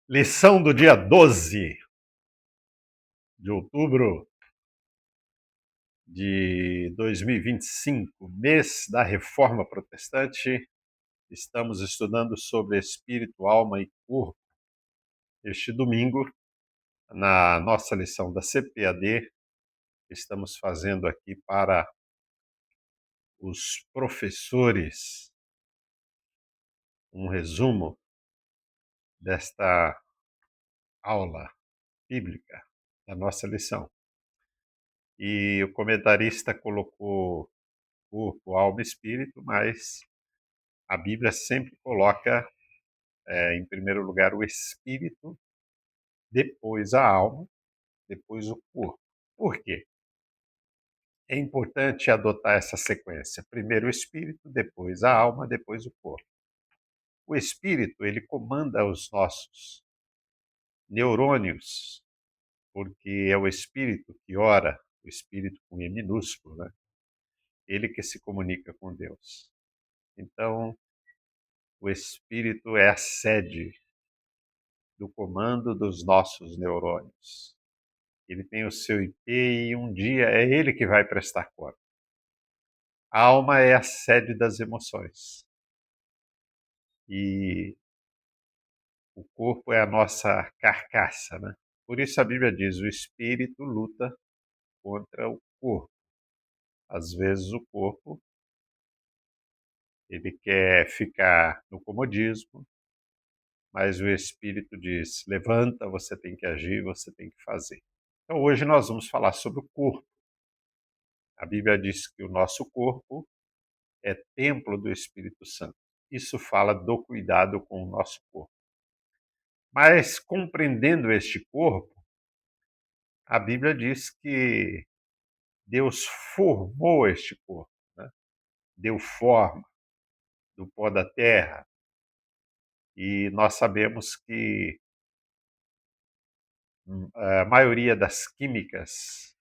Lição do dia 12 de outubro de 2025, mês da Reforma Protestante. Estamos estudando sobre espírito, alma e corpo. Este domingo, na nossa lição da CPAD, estamos fazendo aqui para os professores um resumo desta aula bíblica da nossa lição. E o comentarista colocou corpo, alma e espírito, mas a Bíblia sempre coloca em primeiro lugar o espírito, depois a alma, depois o corpo. Por quê? É importante adotar essa sequência. Primeiro o espírito, depois a alma, depois o corpo. O espírito, ele comanda os nossos neurônios, porque é o espírito que ora, o espírito com E minúsculo, né? Ele que se comunica com Deus. Então, o espírito é a sede do comando dos nossos neurônios. Ele tem o seu IP e um dia é ele que vai prestar conta. A alma é a sede das emoções. E o corpo é a nossa carcaça, né? Por isso a Bíblia diz, o espírito luta contra o corpo. Às vezes o corpo, ele quer ficar no comodismo, mas o espírito diz, levanta, você tem que agir, você tem que fazer. Então hoje nós vamos falar sobre o corpo. A Bíblia diz que o nosso corpo é templo do Espírito Santo. Isso fala do cuidado com o nosso corpo. Mas, compreendendo este corpo, a Bíblia diz que Deus formou este corpo, né? Deu forma do pó da terra. E nós sabemos que a maioria das químicas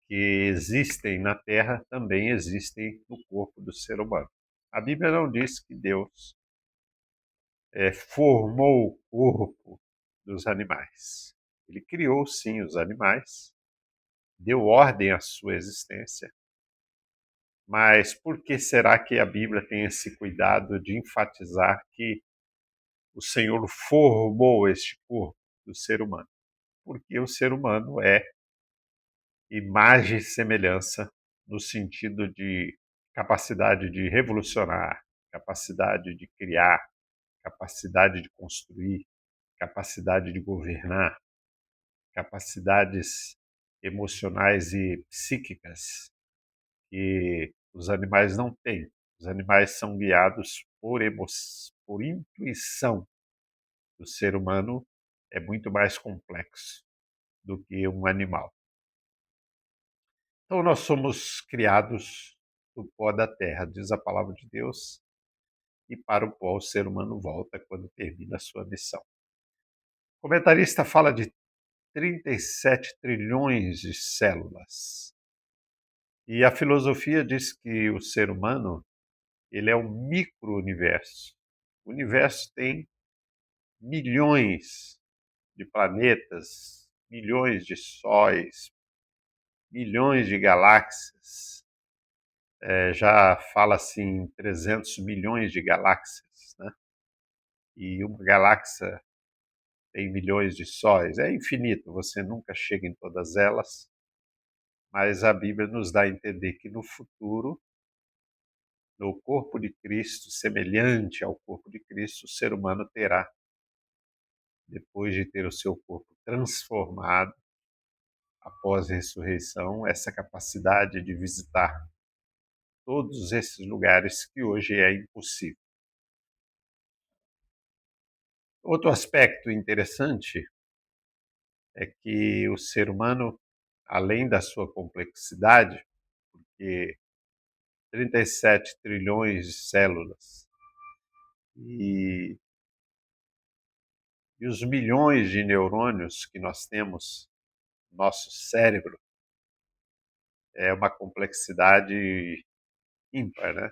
que existem na terra também existem no corpo do ser humano. A Bíblia não diz que Deus formou o corpo dos animais. Ele criou, sim, os animais, deu ordem à sua existência, mas por que será que a Bíblia tem esse cuidado de enfatizar que o Senhor formou este corpo do ser humano? Porque o ser humano é imagem e semelhança no sentido de capacidade de revolucionar, capacidade de criar, capacidade de construir, capacidade de governar, capacidades emocionais e psíquicas que os animais não têm. Os animais são guiados por intuição. O ser humano é muito mais complexo do que um animal. Então nós somos criados do pó da terra, diz a palavra de Deus, e para o pó o ser humano volta quando termina a sua missão. O comentarista fala de 37 trilhões de células. E a filosofia diz que o ser humano, ele é um micro-universo. O universo tem milhões de planetas, milhões de sóis, milhões de galáxias. Já fala-se em 300 milhões de galáxias, né? E uma galáxia tem milhões de sóis. É infinito, você nunca chega em todas elas, mas a Bíblia nos dá a entender que no futuro, no corpo de Cristo, semelhante ao corpo de Cristo, o ser humano terá, depois de ter o seu corpo transformado, após a ressurreição, essa capacidade de visitar todos esses lugares que hoje é impossível. Outro aspecto interessante é que o ser humano, além da sua complexidade, porque 37 trilhões de células e os milhões de neurônios que nós temos no nosso cérebro, é uma complexidade ímpar, né?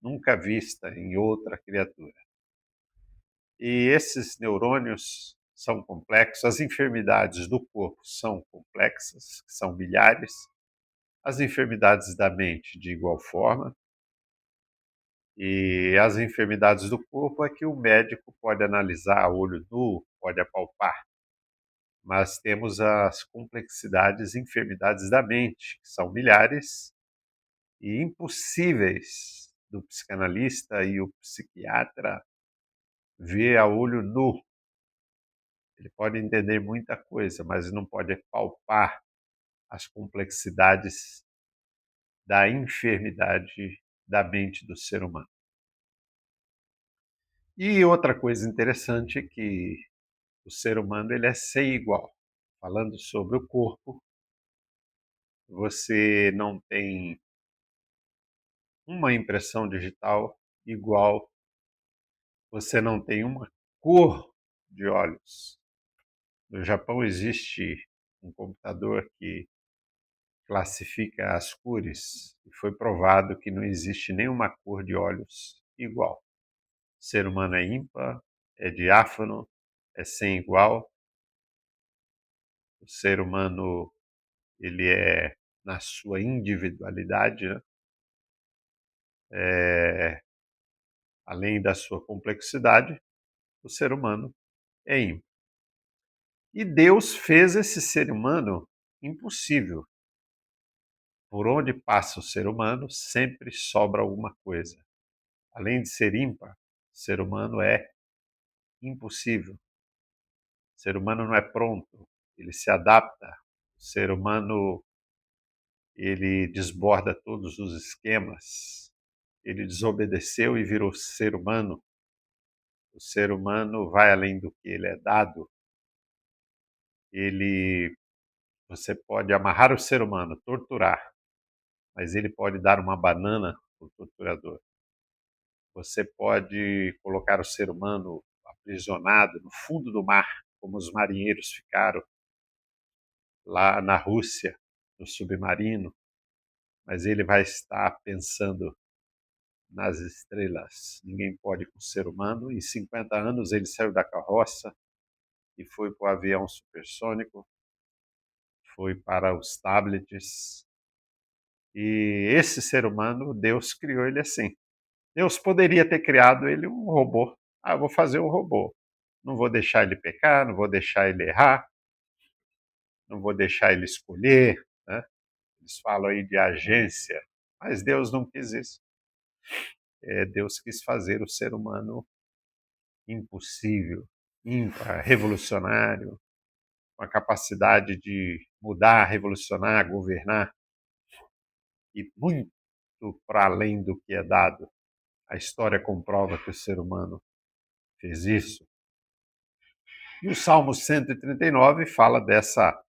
Nunca vista em outra criatura. E esses neurônios são complexos, as enfermidades do corpo são complexas, são milhares, as enfermidades da mente de igual forma, e as enfermidades do corpo é que o médico pode analisar a olho nu, pode apalpar, mas temos as complexidades e enfermidades da mente, que são milhares e impossíveis do psicanalista e o psiquiatra ver a olho nu. Ele pode entender muita coisa, mas não pode palpar as complexidades da enfermidade da mente do ser humano. E outra coisa interessante é que o ser humano ele é sem igual. Falando sobre o corpo, você não tem uma impressão digital igual, você não tem uma cor de olhos. No Japão existe um computador que classifica as cores e foi provado que não existe nenhuma cor de olhos igual. O ser humano é ímpar, é diáfano, é sem igual. O ser humano ele é na sua individualidade, né? Além da sua complexidade, o ser humano é ímpar. E Deus fez esse ser humano impossível. Por onde passa o ser humano, sempre sobra alguma coisa. Além de ser ímpar, o ser humano é impossível. O ser humano não é pronto, ele se adapta. O ser humano ele desborda todos os esquemas. Ele desobedeceu e virou ser humano. O ser humano vai além do que ele é dado. Você pode amarrar o ser humano, torturar, mas ele pode dar uma banana para o torturador. Você pode colocar o ser humano aprisionado no fundo do mar, como os marinheiros ficaram lá na Rússia, no submarino, mas ele vai estar pensando nas estrelas. Ninguém pode com o ser humano. Em 50 anos ele saiu da carroça e foi para o avião supersônico, foi para os tablets. E esse ser humano, Deus criou ele assim. Deus poderia ter criado ele um robô. Eu vou fazer um robô. Não vou deixar ele pecar, não vou deixar ele errar, não vou deixar ele escolher, né? Eles falam aí de agência, mas Deus não quis isso. Deus quis fazer o ser humano impossível, ímpar, revolucionário, com a capacidade de mudar, revolucionar, governar, e muito para além do que é dado. A história comprova que o ser humano fez isso. E o Salmo 139 fala dessa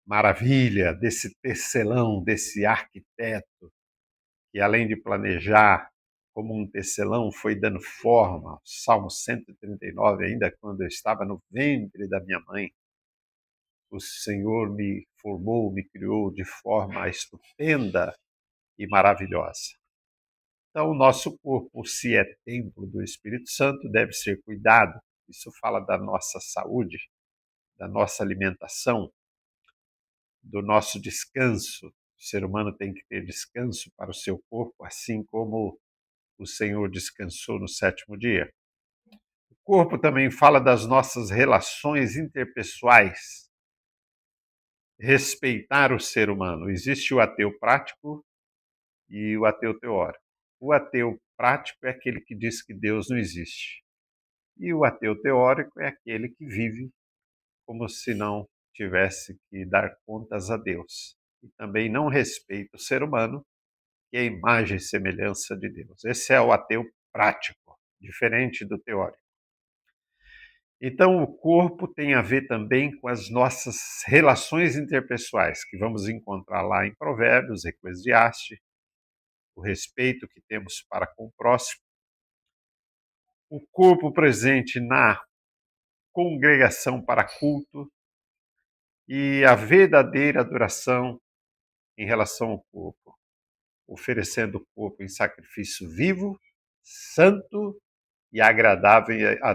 maravilha, desse tecelão, desse arquiteto, que além de planejar como um tecelão, foi dando forma. Salmo 139, ainda quando eu estava no ventre da minha mãe, o Senhor me formou, me criou de forma estupenda e maravilhosa. Então, o nosso corpo, se é templo do Espírito Santo, deve ser cuidado. Isso fala da nossa saúde, da nossa alimentação, do nosso descanso. O ser humano tem que ter descanso para o seu corpo, assim como o Senhor descansou no sétimo dia. O corpo também fala das nossas relações interpessoais. Respeitar o ser humano. Existe o ateu prático e o ateu teórico. O ateu prático é aquele que diz que Deus não existe. E o ateu teórico é aquele que vive como se não tivesse que dar contas a Deus. E também não respeita o ser humano, que é a imagem e semelhança de Deus. Esse é o ateu prático, diferente do teórico. Então, o corpo tem a ver também com as nossas relações interpessoais, que vamos encontrar lá em Provérbios, Eclesiastes, o respeito que temos para com o próximo. O corpo presente na congregação para culto e a verdadeira adoração em relação ao corpo, oferecendo o corpo em sacrifício vivo, santo e agradável